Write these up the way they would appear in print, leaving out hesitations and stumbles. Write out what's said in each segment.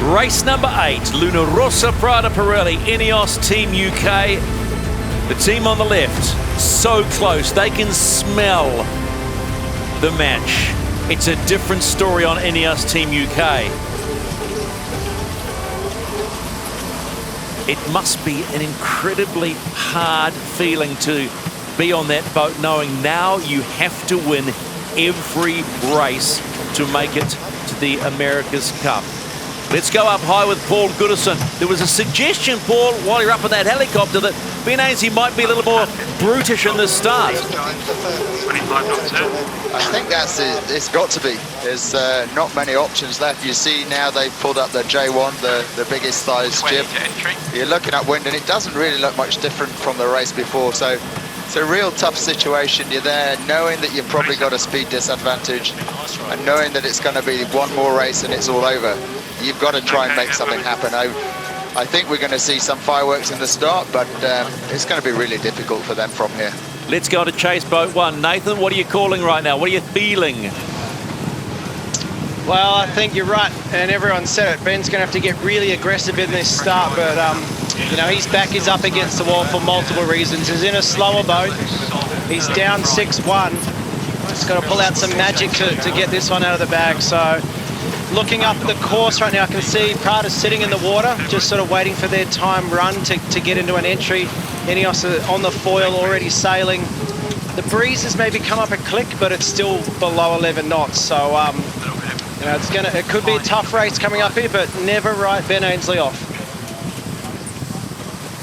Race number 8, Luna Rossa, Prada Pirelli, INEOS Team UK. The team on the left, so close, they can smell the match. It's a different story on INEOS Team UK. It must be an incredibly hard feeling to be on that boat, knowing now you have to win every race to make it to the America's Cup. Let's go up high with Paul Goodison. There was a suggestion, Paul, while you're up in that helicopter, that Ben Ainslie might be a little more brutish in the start. I think it's got to be. There's not many options left. You see now they've pulled up the J1, the biggest size jib. You're looking at wind, and it doesn't really look much different from the race before. So it's a real tough situation. You're there knowing that you've probably got a speed disadvantage and knowing that it's going to be one more race and it's all over. You've got to try and make something happen. I think we're going to see some fireworks in the start, but it's going to be really difficult for them from here. Let's go to chase boat 1. Nathan, what are you calling right now? What are you feeling? Well, I think you're right, and everyone said it. Ben's going to have to get really aggressive in this start, but you know, his back is up against the wall for multiple reasons. He's in a slower boat. He's down 6-1. He's got to pull out some magic to get this one out of the bag. So, looking up the course right now, I can see Prada sitting in the water, just sort of waiting for their time run to get into an entry. INEOS on the foil, already sailing. The breeze has maybe come up a click, but it's still below 11 knots. So, you know, it could be a tough race coming up here, but never write Ben Ainslie off.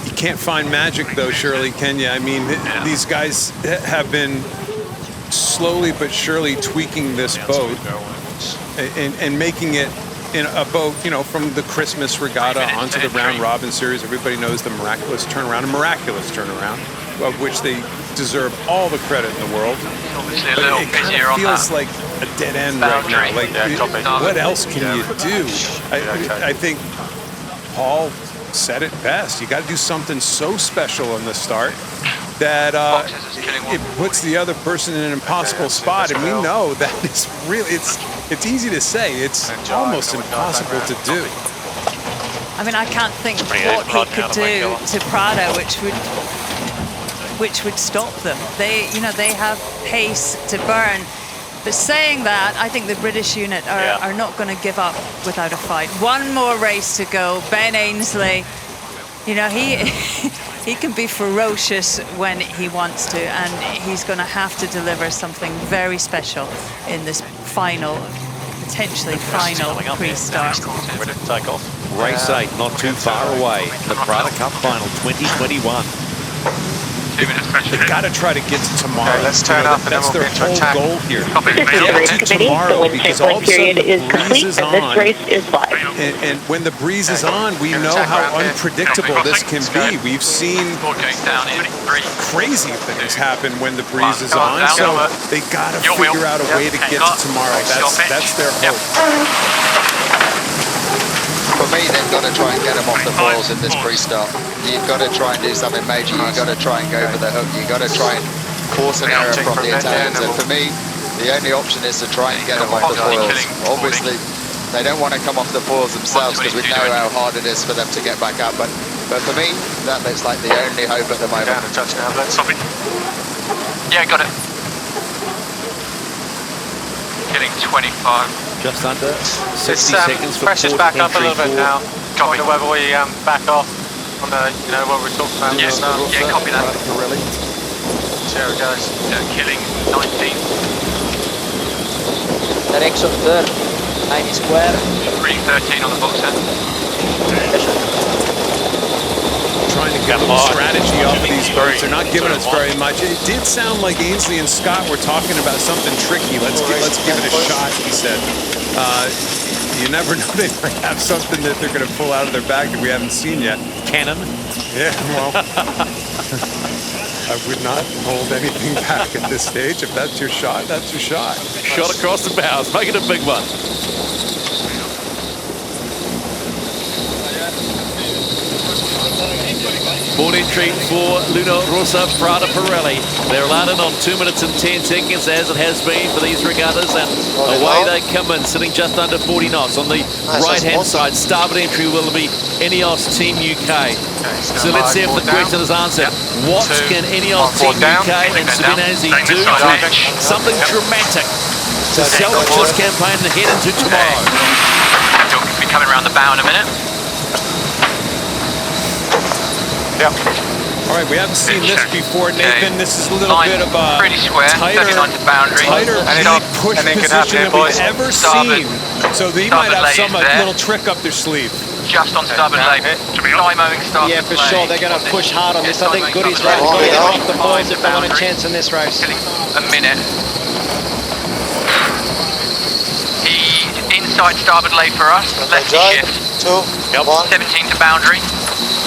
You can't find magic though, Shirley, can you? I mean, these guys have been slowly but surely tweaking this boat and making it in a boat, you know, from the Christmas regatta onto the round robin series. Everybody knows the miraculous turnaround, of which they deserve all the credit in the world. But it kind of feels like a dead end right now. Like, what else can you do? I think Paul said it best. You got to do something so special in the start that it puts the other person in an impossible spot, and we know that it's really, it's easy to say, it's almost impossible to do. I mean, I can't think what he could do to Prada which would stop them. They, you know, they have pace to burn. But saying that, I think the British unit are not going to give up without a fight. One more race to go. Ben Ainslie, you know, he can be ferocious when he wants to, and he's going to have to deliver something very special in this final, potentially final pre-start. Race 8, not too far away. The Prada Cup final 2021. 2 minutes pressure. They've got to try to get to tomorrow. Okay, let's turn up and then that's we'll their get into whole attack. goal here. This Get to tomorrow, because all of a sudden the breeze is on. This race is live. And when the breeze is on, we know how unpredictable this can be. We've seen crazy things happen when the breeze is on, so they got to figure out a way to get to tomorrow. That's their hope. For me, they've got to try and get them off the foils in this pre-start. You've got to try and do something major. You've got to try and go for the hook. You've got to try and force an error from the Italians. And for me, the only option is to try and get them off the foils. Obviously, they don't want to come off the foils themselves because we know how hard it is for them to get back up. But for me, that looks like the only hope at the moment. Yeah, got it. Killing 25. Just under 60 seconds for pressure's back up a little bit now. Copy whether we back off on the, you know, what we're talking about. Yeah, yeah, copy that. Pirelli. See how it goes. Killing 19. Direction third, 90 square. 313 on the box end. Trying to get a little strategy off of these boats. They're not giving us very much. It did sound like Ainslie and Scott were talking about something tricky. Let's give it a shot, he said. You never know, they might have something that they're going to pull out of their bag that we haven't seen yet. Cannon. Yeah, well, I would not hold anything back at this stage. If that's your shot, that's your shot. Shot across the bows, make it a big one. Board entry for Rossa, Prada Pirelli. They're allowed in on 2 minutes and 10 seconds, as it has been for these regattas, and away they come in, sitting just under 40 knots. On the right-hand side, starboard entry will be INEOS Team UK. So let's see if the question is answered. What can INEOS Team UK and Sabinazzi do to something dramatic to salvage this campaign and head into tomorrow? He'll be coming around the bow in a minute. Yep. All right, we haven't seen this before, Nathan. This is a little bit of a pretty square, tighter lead push position than we've ever seen. So they might have some little trick up their sleeve. Just on starboard leg. Limoing starboard. Yeah, for sure. They're going to push hard on this. I think Goody's right. Got to get off the boys if they want a chance in this race. A minute. He's inside starboard leg for us. Left shift. 2, 1. 17 to boundary.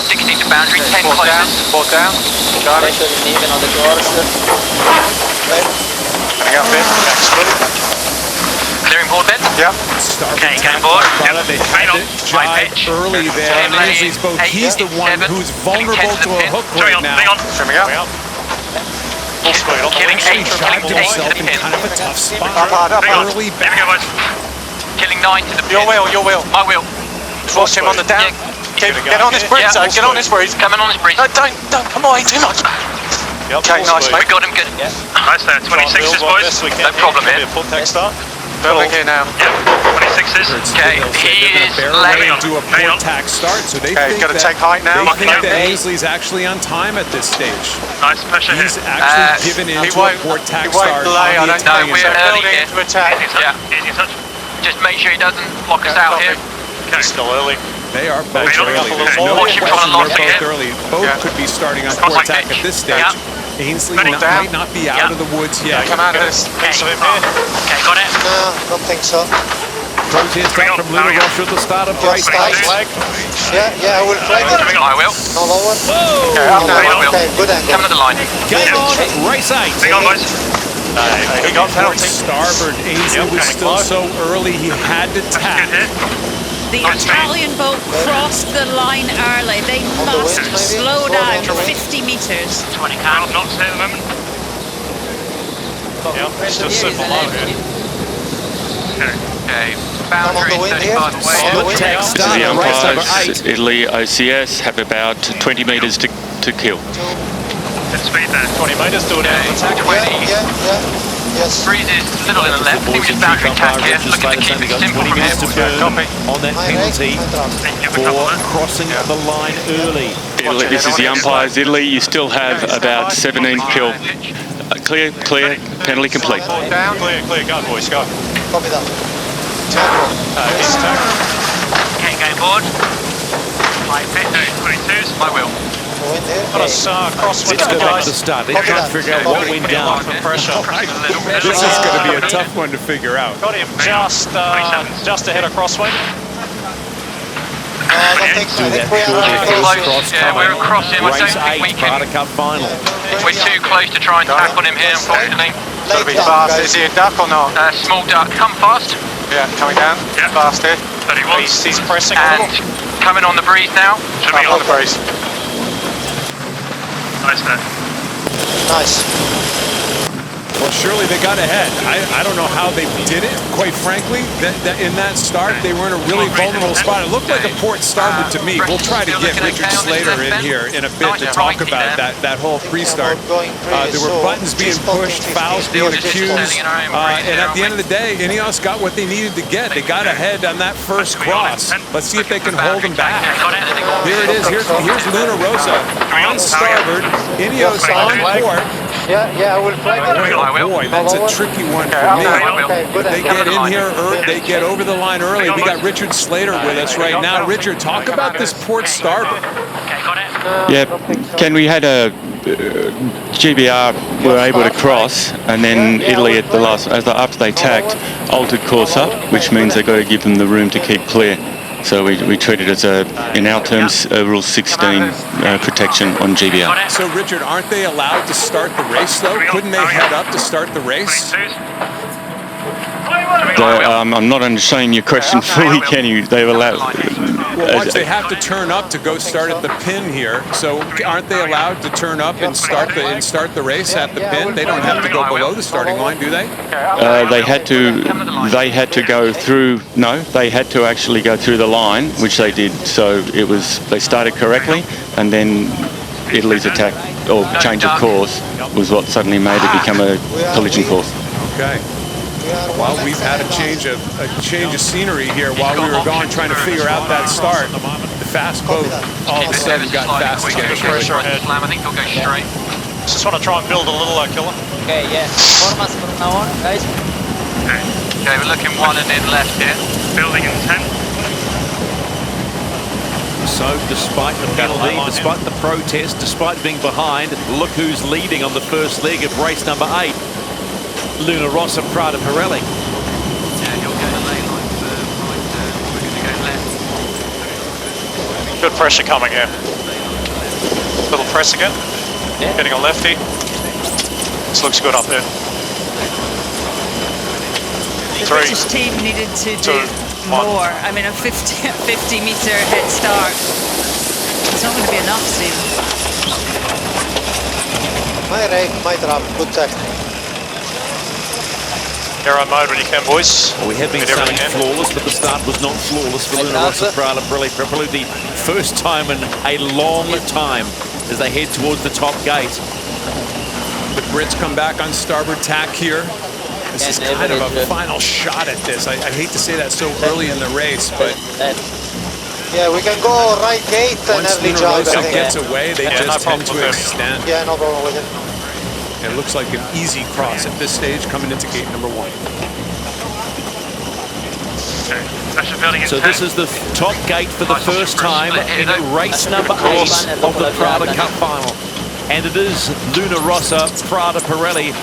16 to boundary, 10 closest. Port down. Charlie. Pressure even on the course. Coming up in. Clearing board then? Yep. Okay, going board. They had to jive early there. And Lindsay's boat, he's the one who's vulnerable to a hook right now. Trimming up. Killing 8, Jived killing 8 himself to the in pin. kind of a tough spot. Up. Early back. Killing 9 to the pin. Your wheel. My wheel. Force him on the down. Get on this breeze, get on this breeze. Coming on this breeze. No, don't, come on, too much. Okay, nice, mate. We got him good. Nice there, 26s, boys. No problem here. Perfect here now. Yep, 26s. Okay, he is laying on. Do a port tack start, so they think got to that, take height now. they think that Ainsley's actually on time at this stage. Nice pressure here. He's actually given into a port tack start on the Italian we're side. early here. To attack. Yeah. Easy touch. Just make sure he doesn't lock us out here. Okay. Still early. They are both Hang on, early. okay. There's no Watch him question trying to lock they're it both in. early. Both could be starting on port tack at this stage. Ainsley might not be out of the woods yet. Come out of this. Okay, got it. No, don't think so. Protest up from Rossa at the start of race 8. Yeah, I will flag it. I will. No lower. Okay, up now. I will. Okay, good angle. Coming to the line. Game on, race 8. Hang on, boys. He got penalty. Starboard. Ainsley was still so early, he had to tack. Good hit. The Italian boat crossed the line early. They must slow down 50 meters. 20 12 knots here at the moment. Yeah, it's just super low here. Okay, boundary 35 away. Split tack start The of race number umpires, 8. Italy OCS, have about 20 metres to kill. Good speed there. 20 metres, do it out. Okay, 20. Yes. Breeze is a little in the left. I think we just boundary tack here. Looking to keep it simple from here. To burn on that penalty for crossing the line early. Italy, this is the umpires. Italy, you still have about 17 kill. Clear, penalty complete. Down. Clear, go boys, go. Copy that. Okay, going board. High pitch. 22s. I will. Go in there. Got us crosswind, Let's go back guys. to the start. Let's try and figure out what went down. Pressure. This is going to be a tough one to figure out. Got him just ahead of crosswind. I don't think so. I think we are Close. Yeah, we're across him. I don't Race think we 8, can. Prada Cup final. We're too close to try and tackle him here, unfortunately. Got to be fast. Is he a duck or not? Small duck, come fast. Yeah, coming down. Yeah. Fast here. 31. He's pressing a And little. coming on the breeze now. Should be On on. the breeze. Nice there. nice. Well, surely they got ahead. I don't know how they did it, quite frankly. In that start, they were in a really vulnerable spot. It looked like a port starboard to me. We'll try to get Richard Slater in here in a bit to talk about that whole pre-start. There were buttons being pushed, fouls being accused, and at the end of the day, INEOS got what they needed to get. They got ahead on that first cross. Let's see if they can hold them back. Here it is. Here's Rossa on starboard, INEOS on port. Yeah, I will flag it. Oh boy, that's a tricky one for me. They get in here, they get over the line early. We got Richard Slater with us right now. Richard, talk about this port starboard. Yeah, Ken, we had a GBR were able to cross, and then Italy at the last, after they tacked, altered course up, which means they've got to give them the room to keep clear. So we treat it as in our terms, a Rule 16 protection on GBR. So Richard, aren't they allowed to start the race though? Couldn't they head up to start the race? I'm not understanding your question fully, Kenny. They were allowed. as- watch, they have to turn up to go start at the pin here. So aren't they allowed to turn up and start the race at the pin? They don't have to go below the starting line, do they? they had to go through. No, they had to actually go through the line, which they did. So they started correctly, and then Italy's attack or change of course was what suddenly made it become a collision course. Okay. Well, we've had a change of scenery here while we were going trying to figure out that start. The fast boat all of a sudden got fast again. Pressure ahead. I think he'll go straight. Just want to try and build a little killer. Okay, yeah. Formas from now on, guys. Okay, we're looking 1 and in left here. Building in 10. So despite the penalty, despite the protest, despite being behind, look who's leading on the first leg of race number 8. Luna Rossa, Prada Pirelli. Yeah, he'll go the lane line for right, we're going to go left. Good pressure coming here. Little press again. Yeah. Getting a lefty. This looks good up there. The 3, British team needed to 2, do 1. more. I mean, a 50-meter head start. It's not going to be enough, Steve. My rake, my drop, good tech. Aero mode when you can, boys. Well, we have been Get saying everything in. flawless, but the start was not flawless for Luna Rossa, Prada Pirelli. Probably the first time in a long time as they head towards the top gate. The Brits come back on starboard tack here. This is kind of a final shot at this. I hate to say that so early in the race, but Yeah, we can go right gate and once early Luna jog. Rossa gets away, they Yeah, just no tend problem to with extend. Yeah, no problem with it. It looks like an easy cross at this stage coming into gate number 1. Okay. Pressure building in So 10. this is the top gate for the first time in race number 8 of the Prada Cup final. And it is Luna Rossa, Prada Pirelli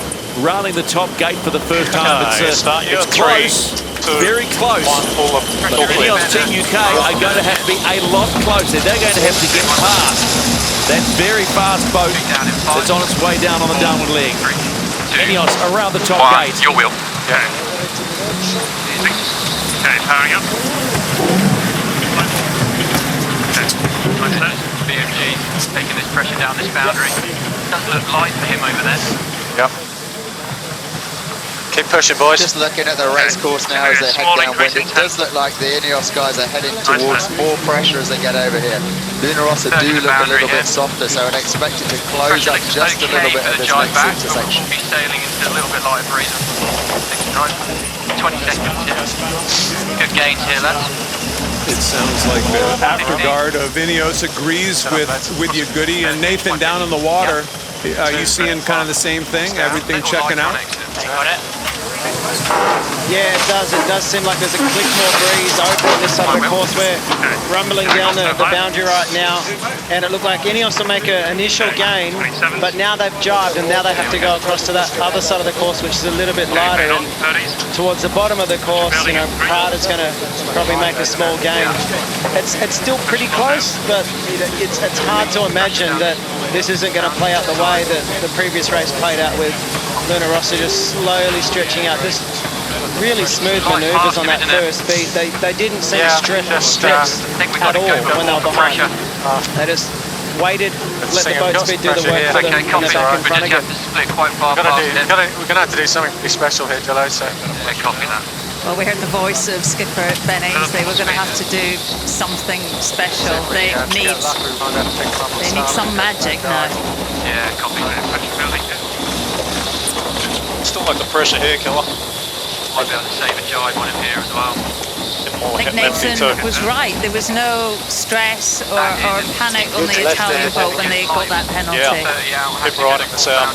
rounding the top gate for the first time. It's close, very close. INEOS Team UK are going to have to be a lot closer. They're going to have to get past that very fast boat that's on its way down on the downward leg. INEOS around the top gate. Your wheel. Okay. Okay, powering up. Okay. Nice there. BMG taking this pressure down this boundary. Doesn't look light for him over there. Yep. Keep pushing, boys. Just looking at the race course now as they head downwind, it does look like the INEOS guys are heading towards more pressure as they get over here. Luna Rossa do look a little bit softer, so I'd expect it to close up just a little bit at this next intersection. He's sailing into a little bit lighter breeze. 20 seconds here. Good gains here, lads. It sounds like the afterguard of INEOS agrees with you, Goody. And Nathan, down in the water, are you seeing kind of the same thing? Everything checking out? Got it. Yeah, it does. It does seem like there's a click more breeze over on this side of the course. We're rumbling down the boundary right now, and it looked like INEOS will make an initial gain, but now they've jibed, and now they have to go across to that other side of the course, which is a little bit lighter. And towards the bottom of the course, you know, Prada's going to probably make a small gain. It's still pretty close, but it's hard to imagine that this isn't going to play out the way that the previous race played out with Luna Rossa just slowly stretching out. This really smooth manoeuvres on that first beat. They didn't seem stressed at all when they were behind. They just waited, let the boat speed do the work for them, and they're back in front again. We're going to have to do something pretty special here, Jello. So. Copy that. Well, we heard the voice of skipper Ben Ainsley. We're going to have to do something special. They need some magic now. Yeah, copy that. Pressure building. Still like the pressure here, Killer. Might be able to save a jibe on him here as well. I think Nathan was right. There was no stress or panic on the Italian boat when they got that penalty. Yeah, keep riding this out.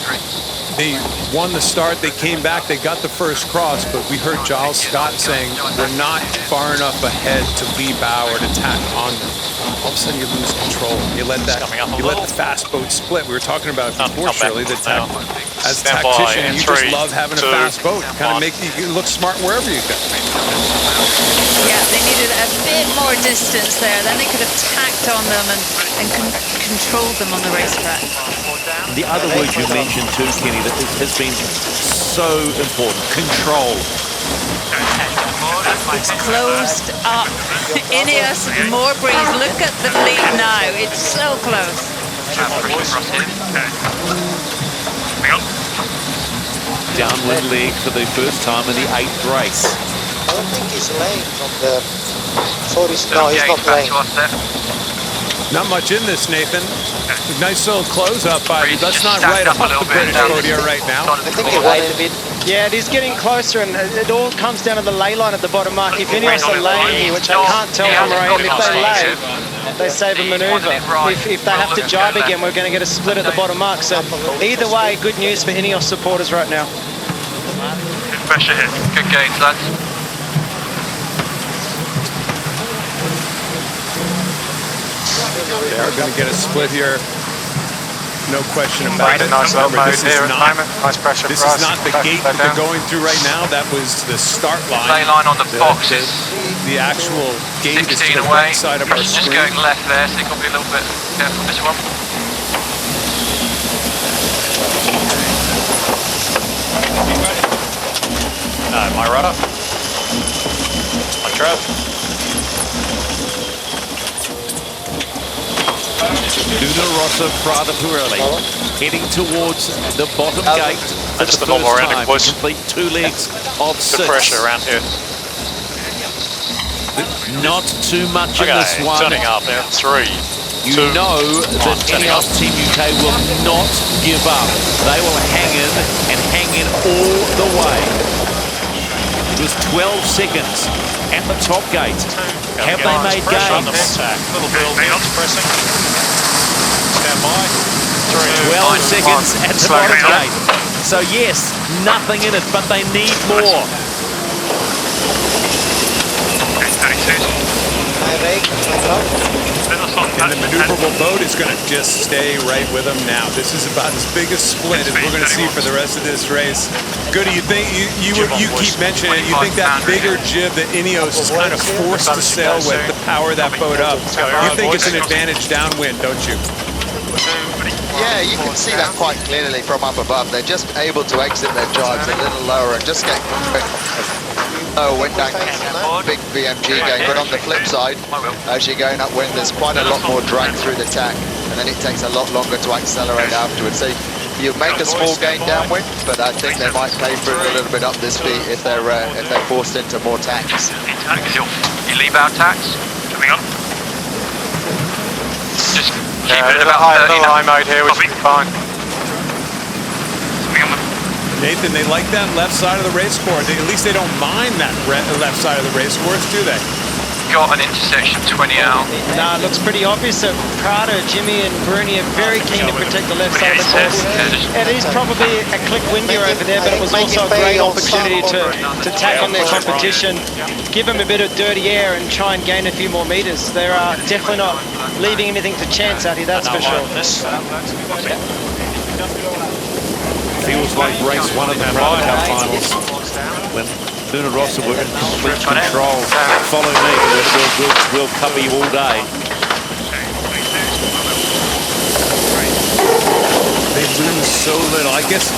They won the start, they came back, they got the first cross, but we heard Giles Scott saying we're not far enough ahead to lee bow or to tack on them. All of a sudden you lose control. You let the fast boat split. We were talking about it before, Shirley, that as a tactician, you just love having a fast boat. Kind of make you look smart wherever you go. Yeah, they needed a bit more distance there. Then they could have tacked on them and controlled them on the racetrack. The other word you mentioned too, Kenny, that has been so important, control. It's closed up INEOS, more breeze. Look at the lead now. It's so close. Downwind leg for the first time in the 8th race. I don't think he's laying from the... Sorry, no, he's not laying. Not much in this, Nathan. Nice little close-up by you. That's not right off the British podium right now. I think he won a bit. Yeah, it is getting closer, and it all comes down to the lay line at the bottom mark. If INEOS are laying here, which I can't tell from rain, if they lay, they save a manoeuvre. If they have to jibe again, we're going to get a split at the bottom mark. So either way, good news for INEOS supporters right now. Good pressure here. Good gains, lads. They are going to get a split here. No question about it. Nice low mode this here is at the not, moment. Nice pressure this for is us. not the gate that they're going through right now. That was the start line. Lay line on the boxes. The actual gate is to 16 the away. right side of our Just screen. going left there, so you've got to be a little bit careful with this one. My rudder. On Trev. Luna Rossa, Prada Pirelli, heading towards the bottom gate for Just the a little more first ending, time. boys. Complete 2 legs of 6. Good pressure around here. Not too much in Okay, this one. turning up now. 3, You 2, know that turning up. INEOS Team UK will not give up. They will hang in and hang in all the way. It was 12 seconds at the top gate. Have they made Pressure on the gains? attack. Little build. Pressing. Stand by. 3, 12 seconds at the Slow bottom down. gate. So yes, nothing in it, but they need more. And the maneuverable boat is going to just stay right with them now. This is about as big a split as we're going to see for the rest of this race. Goody, you think you keep mentioning it? You think that bigger jib that INEOS is kind of forced to sail with to power that boat up? You think it's an advantage downwind, don't you? Yeah, you can see that quite clearly from up above. They're just able to exit their jibes a little lower and just get wind angle, big VMG gain. But on the flip side, as you're going upwind, there's quite a lot more drag through the tack, and then it takes a lot longer to accelerate afterwards. So you make a small gain downwind, but I think they might pay for it a little bit up this speed if they're forced into more tacks. You leave out tacks. Coming on. Just keep it A about little 30 high mode here, which is fine. Nathan, they like that left side of the race course. At least they don't mind that left side of the race course, do they? Got an intersection 20 out. Nah, it looks pretty obvious that Prada, Jimmy and Bruni are very keen to protect the left side of the course. It is probably a click windier over there, but it was also a great opportunity to tack on their competition, give them a bit of dirty air and try and gain a few more meters. They're definitely not leaving anything to chance out here, that's for sure. Feels like race 1 of the Prada Cup finals when Luna Rossa were in complete control. Follow me, we'll cover you all day. They lose so little. I guess,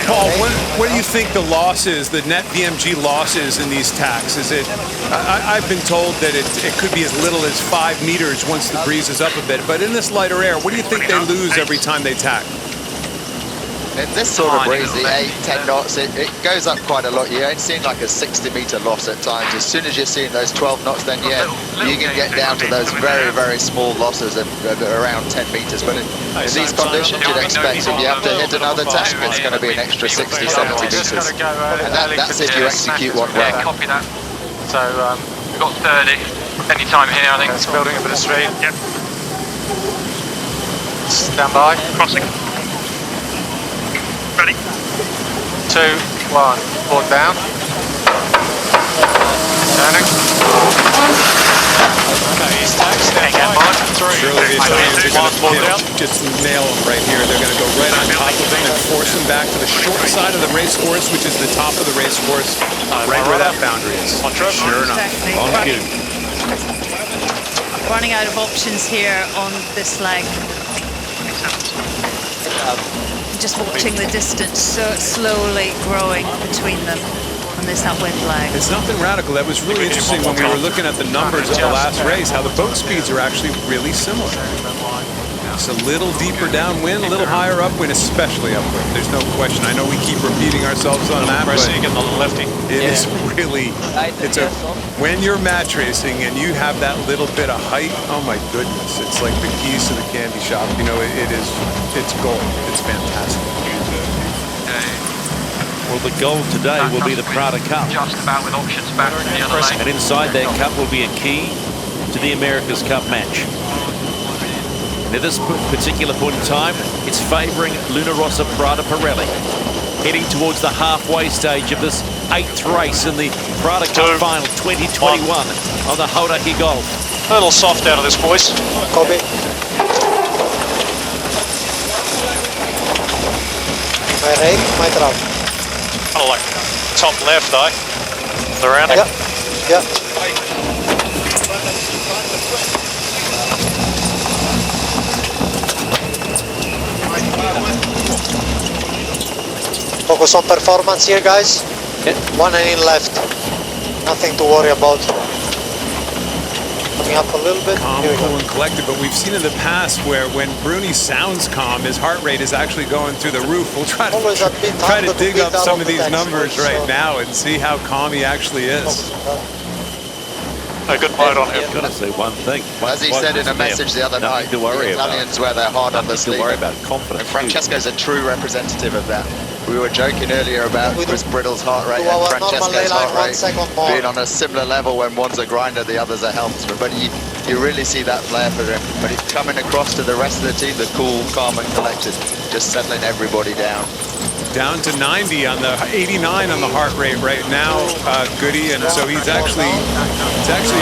Paul, what do you think the loss is, the net VMG losses in these tacks? Is it? I've been told that it could be as little as 5 meters once the breeze is up a bit. But in this lighter air, what do you think they lose every time they tack? In this sort of breeze, the 8-10 knots, it goes up quite a lot. You ain't seen like a 60-meter loss at times. As soon as you're seeing those 12 knots, then yeah, you can get down to those very, very small losses of around 10 meters. But in these conditions, you'd expect if you have to hit another tack, it's going to be an extra 60, 70 meters. And that's if you execute one well. Yeah, copy that. So we've got 30 any time here, I think. It's building a bit of speed. Yep. Stand by. Crossing. Ready. 2, 1. Board down. Turning. Okay, he's taxed. Stand by. 3, Surely the Italians are going board down. to just nail them right here. They're going to go right on top of them and force them back to the short side of the race course, which is the top of the race course, right where that boundary is. Sure enough. Exactly. On cue. Running out of options here on this leg. Just watching the distance so slowly growing between them. on this upwind leg. It's nothing radical. That was really interesting when we were looking at the numbers of the last race, how the boat speeds are actually really similar. It's a little deeper downwind, a little higher upwind, especially upwind. There's no question. I know we keep repeating ourselves on that, but it is really, when you're match racing and you have that little bit of height, oh my goodness, it's like the keys to the candy shop. You know, it's gold. It's fantastic. Well, the goal today will be the Prada Cup. Just about with options back in the other lane. And inside that cup will be a key to the America's Cup match. And at this particular point in time, it's favouring Luna Rossa Prada Pirelli. Heading towards the halfway stage of this 8th race in the Prada Cup Final 2021 on the Hauraki Golf. A little soft out of this, boys. Copy. My right, my drop. Kind of like top left, eh? The rounding. Yeah. Focus on performance here, guys. One and in left. Nothing to worry about. Coming up a little bit. Calm, cool, and collected. But we've seen in the past where when Bruni sounds calm, his heart rate is actually going through the roof. We'll try to dig up some of these numbers right now and see how calm he actually is. A good boat on him. I've got to say one thing. As he said in a message the other night, to worry the Italians wear their heart on the sleeve. Nothing to worry about. Confidence. And Francesco's a true representative of that. We were joking earlier about Chris Brittle's heart rate and Francesco's heart rate being on a similar level when one's a grinder, the other's a helmsman. But you really see that flair for him. But he's coming across to the rest of the team, the cool, calm and collected, just settling everybody down. Down to 90 on the 89 on the heart rate right now, Goody, and so he's actually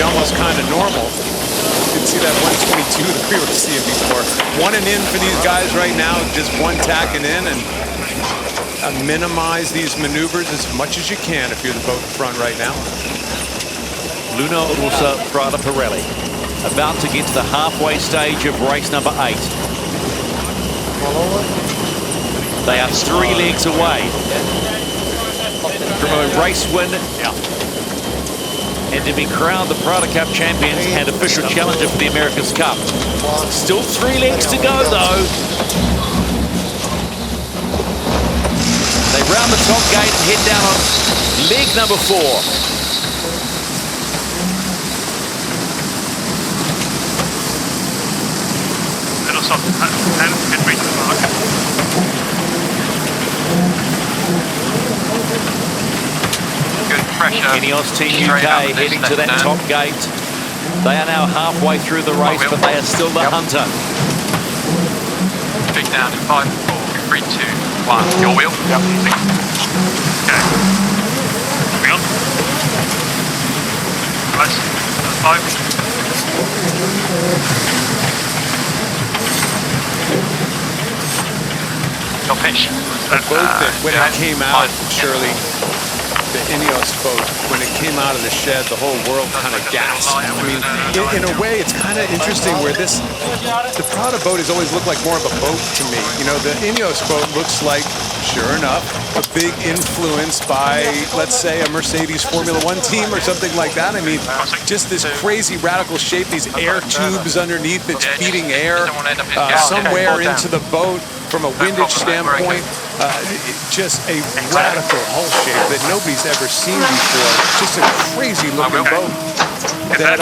almost kind of normal. You can see that 122 that we were seeing before. One and in for these guys right now, just one tacking in, and minimize these maneuvers as much as you can if you're the boat in front right now. Luna Rossa Prada Pirelli about to get to the halfway stage of race number 8. They are 3 legs away from a race win and to be crowned the Prada Cup champions and official challenger for the America's Cup. Still 3 legs to go though. They round the top gate and head down on leg number 4. Little soft. Good reach. Okay. Good pressure. INEOS Team UK heading to that top gate. They are now halfway through the race, but they are still the hunter. Big down in 5, 4, 3, 2, 1. Your wheel. Yep. Okay. Wheel. Close. 5. Your pitch. The boat that when it came out, Shirley, the INEOS boat, when it came out of the shed, the whole world kind of gasped. I mean, in a way, it's kind of interesting where the Prada boat has always looked like more of a boat to me. You know, the INEOS boat looks like, sure enough, a big influence by, let's say, a Mercedes Formula One team or something like that. I mean, just this crazy radical shape, these air tubes underneath that's feeding air somewhere into the boat. From a windage standpoint, just a radical hull shape that nobody's ever seen before. Just a crazy looking boat that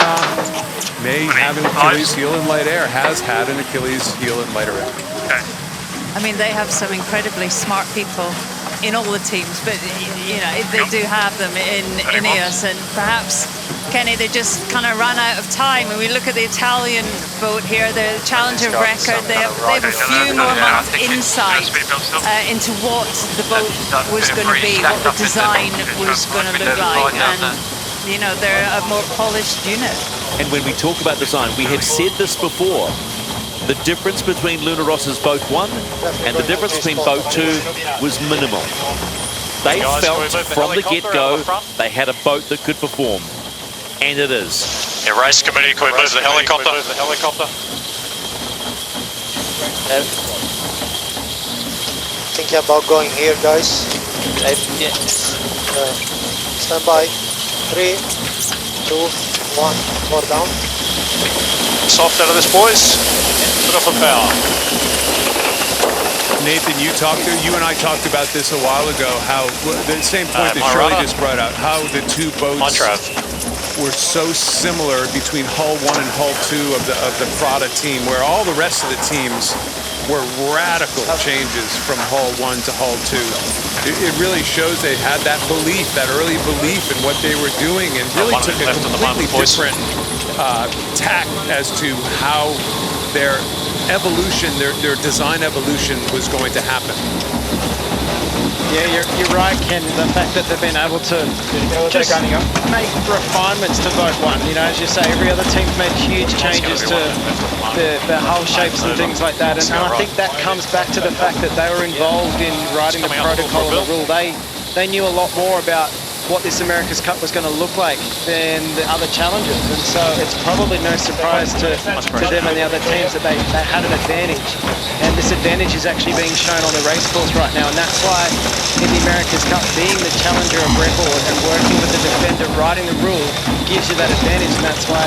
may have an Achilles heel in light air, has had an Achilles heel in lighter air. I mean, they have some incredibly smart people in all the teams, but you know, they do have them in INEOS, and perhaps, Kenny, they just kind of ran out of time. When we look at the Italian boat here, the Challenger record, they have a few more months insight into what the boat was going to be, what the design was going to look like, and you know, they're a more polished unit. And when we talk about design, we have said this before. The difference between Luna Rossa's Boat 1 and the difference between Boat 2 was minimal. They felt from the get-go they had a boat that could perform. And it is. Yeah, race committee, can we move the helicopter? Thinking about going here, guys. Stand by. 3, 2, 1. More down. Soft out of this, boys. Put off a power. Nathan, you and I talked about this a while ago, how the same point that Shirley just brought out, how the two boats were so similar between hull 1 and hull 2 of the Prada team, where all the rest of the teams were radical changes from hull 1 to hull 2. It really shows they had that belief, that early belief in what they were doing, and really took a completely different tack as to how their evolution, their design evolution was going to happen. Yeah, you're right, Ken. The fact that they've been able to just make refinements to boat 1. You know, as you say, every other team's made huge changes to the hull shapes and things like that. And I think that comes back to the fact that they were involved in writing the protocol and the rule. They knew a lot more about what this America's Cup was going to look like than the other challengers, and so it's probably no surprise to them and the other teams that they had an advantage, and this advantage is actually being shown on the race course right now, and that's why in the America's Cup, being the challenger of record and working with the defender, writing the rule, gives you that advantage, and that's why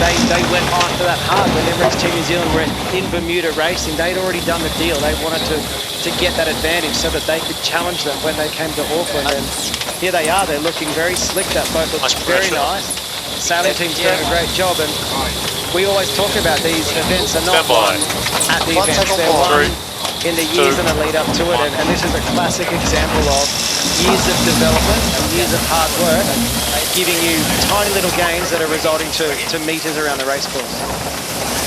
they went after that hard. When Emirates Team New Zealand were in Bermuda racing, they'd already done the deal. They wanted to get that advantage so that they could challenge them when they came to Auckland, and here they are. They're looking very slick. That boat looks very nice. The sailing team's doing a great job, and we always talk about these events are not won at the events, they're won in the years and the lead up to it, and this is a classic example of years of development and years of hard work giving you tiny little gains that are resulting to meters around the race course.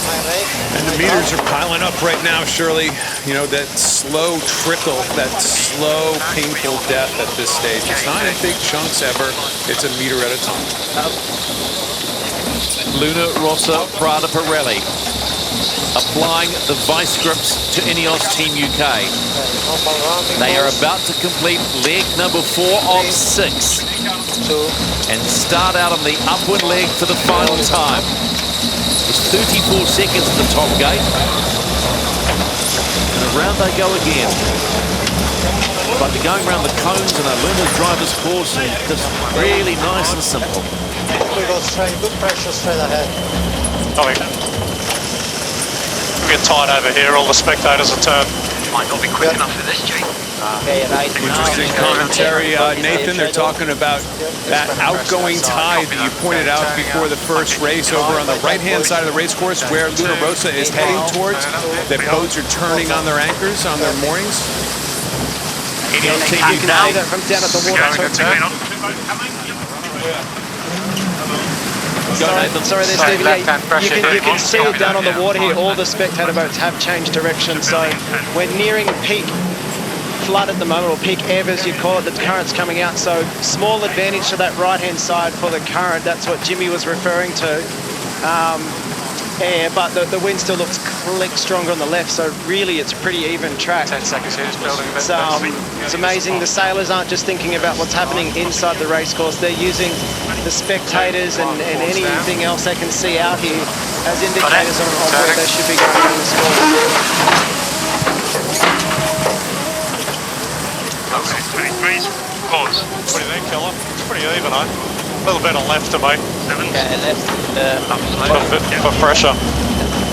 And the meters are piling up right now, Shirley. You know, that slow trickle, that slow, painful death at this stage. It's not in big chunks ever. It's a meter at a time. Luna, Rossa, Prada, Pirelli applying the vice grips to INEOS Team UK. They are about to complete leg number 4 of 6 and start out on the upwind leg for the final time. It's 34 seconds at the top gate. And around they go again. But they're going around the cones and a Luna's driver's course, and just really nice and simple. We go straight, good pressure straight ahead. We get tight over here, all the spectators are turned. Might not be quick enough for this, Jake. Interesting commentary, Nathan. They're talking about that outgoing tide that you pointed out before the first race over on the right-hand side of the race course where Luna Rossa is heading towards. The boats are turning on their anchors, on their moorings. You can see that from down at the water. Sorry there, Stevie. You can see it down on the water here. All the spectator boats have changed direction, so we're nearing peak flood at the moment, or peak ebb as you call it. The current's coming out, so small advantage to that right-hand side for the current. That's what Jimmy was referring to. But the wind still looks stronger on the left, so really it's a pretty even track. 10 seconds here, just building a bit. It's amazing. The sailors aren't just thinking about what's happening inside the race course. They're using the spectators and anything else they can see out here as indicators on where they should be going down the score. Pause. What do you think, Keller? It's pretty even, eh? A little bit on left to me. Yeah, left. For pressure.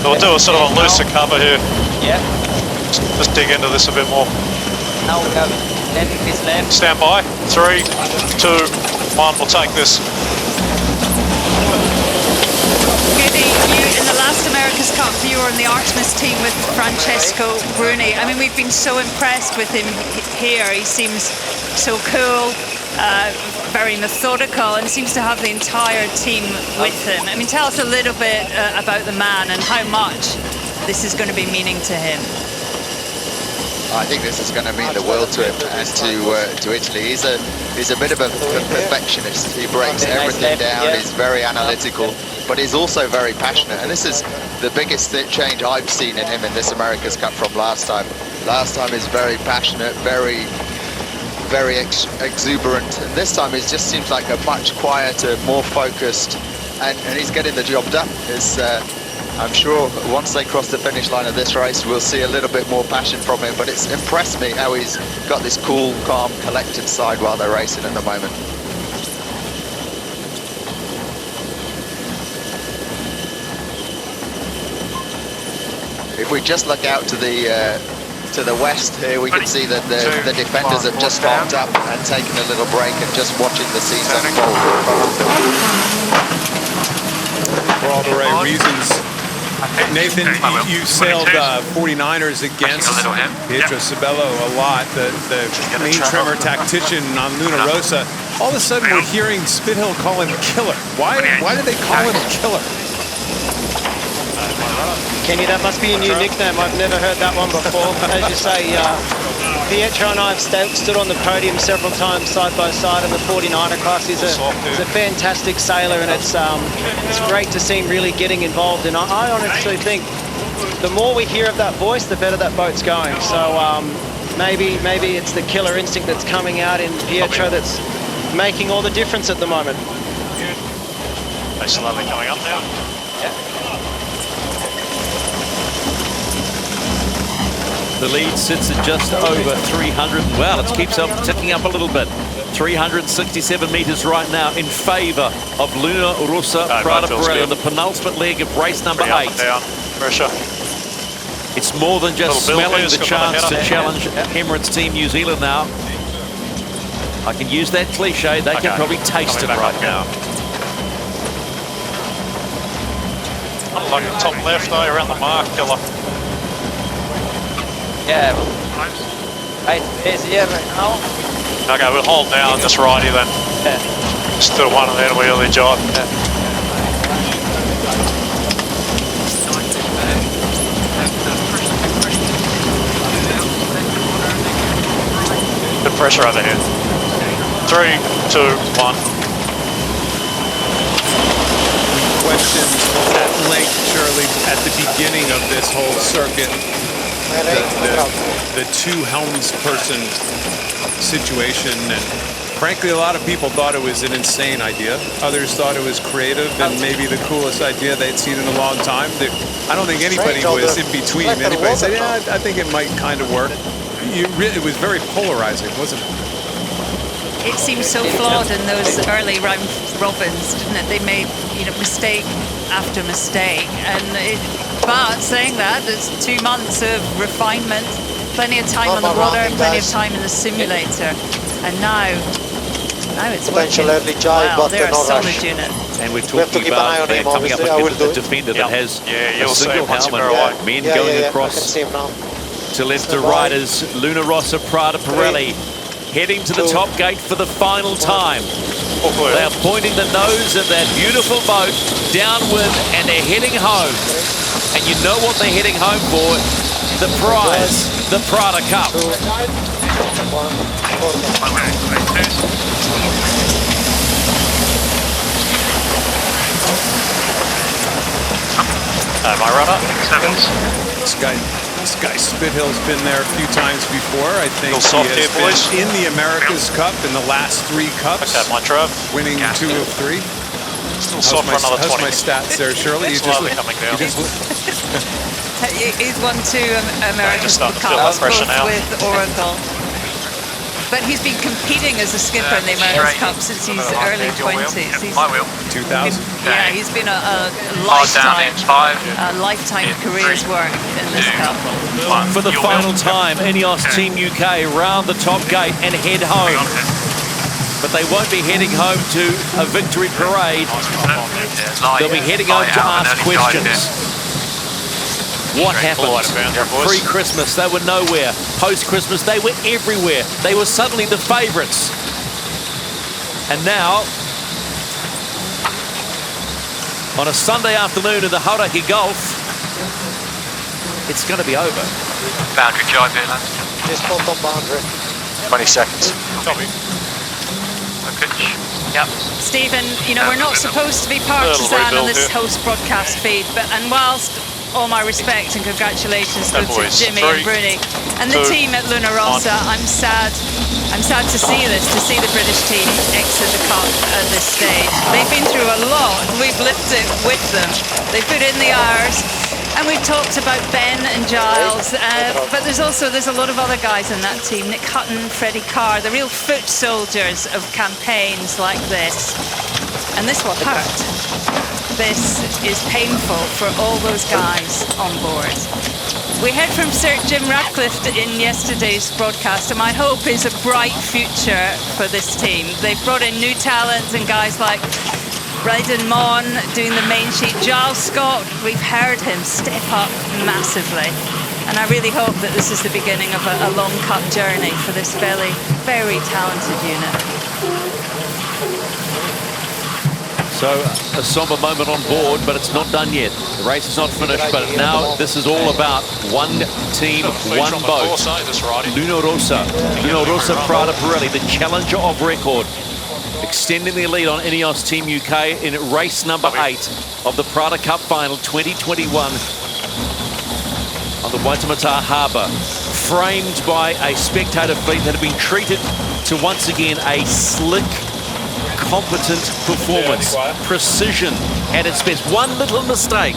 We'll do a sort of a looser cover here. Yeah. Just dig into this a bit more. Now we have landing this left. Stand by. 3, 2, 1. We'll take this. Goody, you in the last America's Cup, you were on the Artemis team with Francesco Bruni. I mean, we've been so impressed with him here. He seems so cool, very methodical, and seems to have the entire team with him. I mean, tell us a little bit about the man and how much this is going to be meaning to him. I think this is going to mean the world to him and to Italy. He's a bit of a perfectionist. He breaks everything down. He's very analytical, but he's also very passionate. And this is the biggest change I've seen in him in this America's Cup from last time. Last time he's very passionate, very exuberant, and this time it just seems like a much quieter, more focused, and he's getting the job done. I'm sure once they cross the finish line of this race, we'll see a little bit more passion from him, but it's impressed me how he's got this cool, calm, collected side while they're racing at the moment. If we just look out to the west here, we can see that the defenders have just armed up and taken a little break and just watching the seas unfold. For all the right reasons. Nathan, you sailed 49ers against Pietro Sabello a lot, the main trimmer tactician on Luna Rossa. All of a sudden, we're hearing Spithill call him Killer. Why did they call him Killer? Kenny, that must be a new nickname. I've never heard that one before. As you say, Pietro and I have stood on the podium several times side by side in the 49er class. He's a fantastic sailor, and it's great to see him really getting involved. And I honestly think the more we hear of that voice, the better that boat's going. So maybe it's the killer instinct that's coming out in Pietro that's making all the difference at the moment. They're slowly coming up now. Yeah. The lead sits at just over 300. Well, it keeps up ticking up a little bit. 367 meters right now in favor of Luna Rossa Prada Pirelli on the penultimate leg of race number 8. Down. Pressure. It's more than just smelling the chance to challenge Emirates Team New Zealand now. I can use that cliche. They can probably taste it right now. Like the top left though, around the mark, Killer. Yeah, right is here right now. Okay, we'll hold down this righty then. Yeah. Still one of that wheelie job. Yeah. Good pressure over here. 3, 2, 1. Questions at length, Shirley, at the beginning of this whole circuit. The two helms person situation, and frankly a lot of people thought it was an insane idea. Others thought it was creative and maybe the coolest idea they'd seen in a long time. I don't think anybody was in between. Anybody said, yeah, I think it might kind of work. It was very polarizing, wasn't it? It seemed so flawed in those early round robins, didn't it? They made mistake after mistake, but saying that, there's 2 months of refinement, plenty of time on the water, plenty of time in the simulator, and now it's working well. They're a solid unit. And we're talking about they're coming up against a defender that has a single helmet, men going across to left to right as Luna Rossa Prada Pirelli heading to the top gate for the final time. They are pointing the nose of that beautiful boat downward and they're heading home. And you know what they're heading home for? The prize, the Prada Cup. My runner, 7s. This guy Spithill's been there a few times before. I think he has been in the America's Cup in the last 3 cups. Okay, my trap. Winning 2 of 3. Still soft for another 20. How's my stats there, Shirley? He's coming down. He's won 2 America's Cups with Oracle. But he's been competing as a skipper in the America's Cup since his early 20s. He's 2000. Yeah, he's been a lifetime career's work in this cup. For the final time, INEOS Team UK round the top gate and head home. But they won't be heading home to a victory parade. They'll be heading home to ask questions. What happened? Pre-Christmas, they were nowhere. Post-Christmas, they were everywhere. They were suddenly the favourites. And now, on a Sunday afternoon in the Hauraki Gulf, it's going to be over. Boundary jibe here, lads. Just put on boundary. 20 seconds. Copy. Pitch. Yep. Stephen, we're not supposed to be partisan on this host broadcast feed, and whilst all my respect and congratulations go to Jimmy and Bruni and the team at Luna Rossa, I'm sad to see the British team exit the cup at this stage. They've been through a lot. We've lived it with them. They put in the hours. And we've talked about Ben and Giles, but there's a lot of other guys in that team. Nick Hutton, Freddie Carr, the real foot soldiers of campaigns like this. And this will hurt. This is painful for all those guys on board. We heard from Sir Jim Ratcliffe in yesterday's broadcast, and my hope is a bright future for this team. They've brought in new talents and guys like Ryden Mon doing the main sheet. Giles Scott, we've heard him step up massively. And I really hope that this is the beginning of a long cup journey for this very, very talented unit. So a somber moment on board, but it's not done yet. The race is not finished, but now this is all about one team, one boat. Rossa, Prada Pirelli, the challenger of record, extending their lead on INEOS Team UK in race number 8 of the Prada Cup final 2021 on the Waitemata Harbour, framed by a spectator fleet that have been treated to once again a slick, competent performance. Precision at its best. One little mistake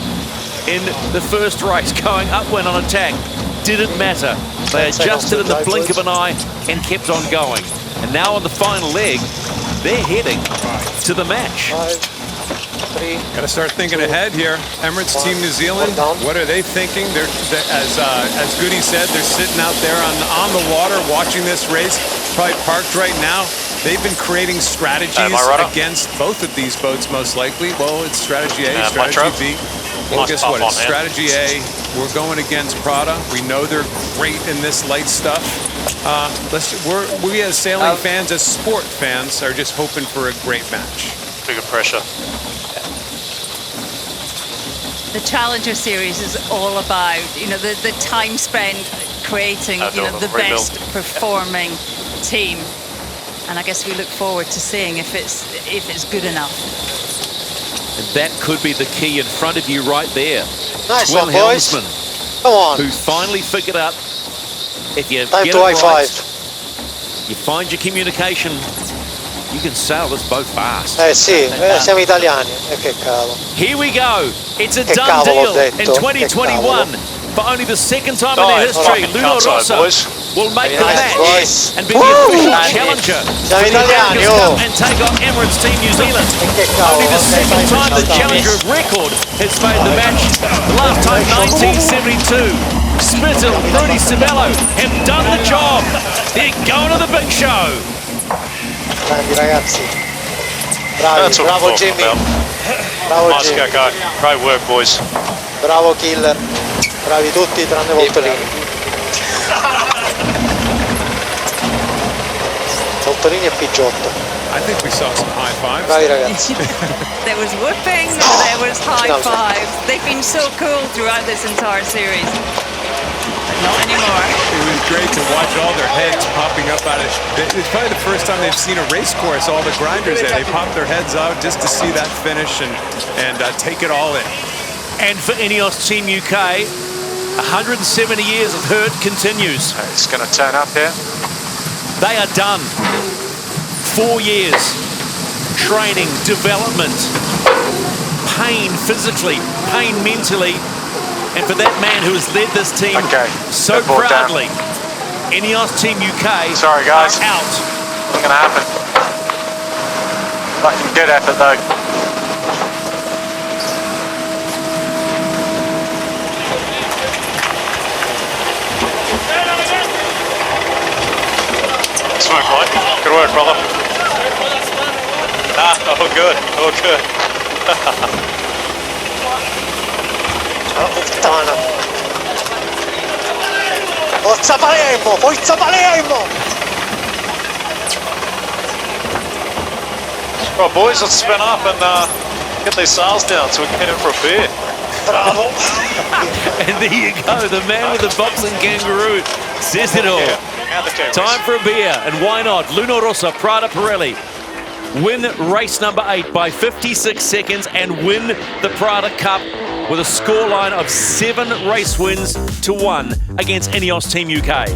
in the first race, going upwind on attack, didn't matter. They adjusted in the blink of an eye and kept on going. And now on the final leg, they're heading to the match. Got to start thinking ahead here. Emirates Team New Zealand, what are they thinking? They're as Goody said, they're sitting out there on the water watching this race, probably parked right now. They've been creating strategies against both of these boats, most likely. Well, it's strategy A, strategy B. Well, guess what? It's strategy A. We're going against Prada. We know they're great in this light stuff. We as sailing fans, as sport fans, are just hoping for a great match. Bigger pressure. The Challenger Series is all about, the time spent creating, the best performing team. And I guess we look forward to seeing if it's good enough. And that could be the key in front of you right there. Nice Twin one, boys. helmsman, Come on. who finally figured out if you Time get to it high right, five. you find your communication, you can sail this boat fast. Sì, siamo italiani. Che cavolo. Here we go. It's a Che done cavolo ho deal detto, in che 2021. For only the second time in their history, Rossa will make the match and be the official challenger to the America's Cup and take on Emirates Team New Zealand. Only the second time the challenger of record has made the match. The last time, 1972. Spittle, Bruni Sibello have done the job. They're going to the big show. Grandi ragazzi. Bravi, bravo Jimmy. Bravo Nice Jimmy. go. Great work, boys. Bravo Killer. Bravi tutti tranne Voltolini. Voltolini e Picciotto. I think we saw some high fives. Bravi ragazzi. There was whooping, there was high fives. They've been so cool throughout this entire series. But not anymore. It was great to watch all their heads popping up out of it. It's probably the first time they've seen a race course, all the grinders there. They pop their heads out just to see that finish and take it all in. And for INEOS Team UK, 170 years of hurt continues. It's going to turn up here. They are done. 4 years, training, development, pain physically, pain mentally, and for that man who has led this team so proudly, INEOS Team UK Sorry, guys. are out. What's going to happen? Good effort, though. Smoke light. Good work, brother. Oh good. Oh good. Oh, puttana. Forza Palermo! Forza Palermo! Right, boys, let's spin up and get these sails down so we can head in for a beer. Bravo! And there you go, the man with the boxing kangaroo says it all. Time for a beer, and why not? Rossa, Prada Pirelli win race number 8 by 56 seconds and win the Prada Cup with a scoreline of 7 race wins to 1 against INEOS Team UK.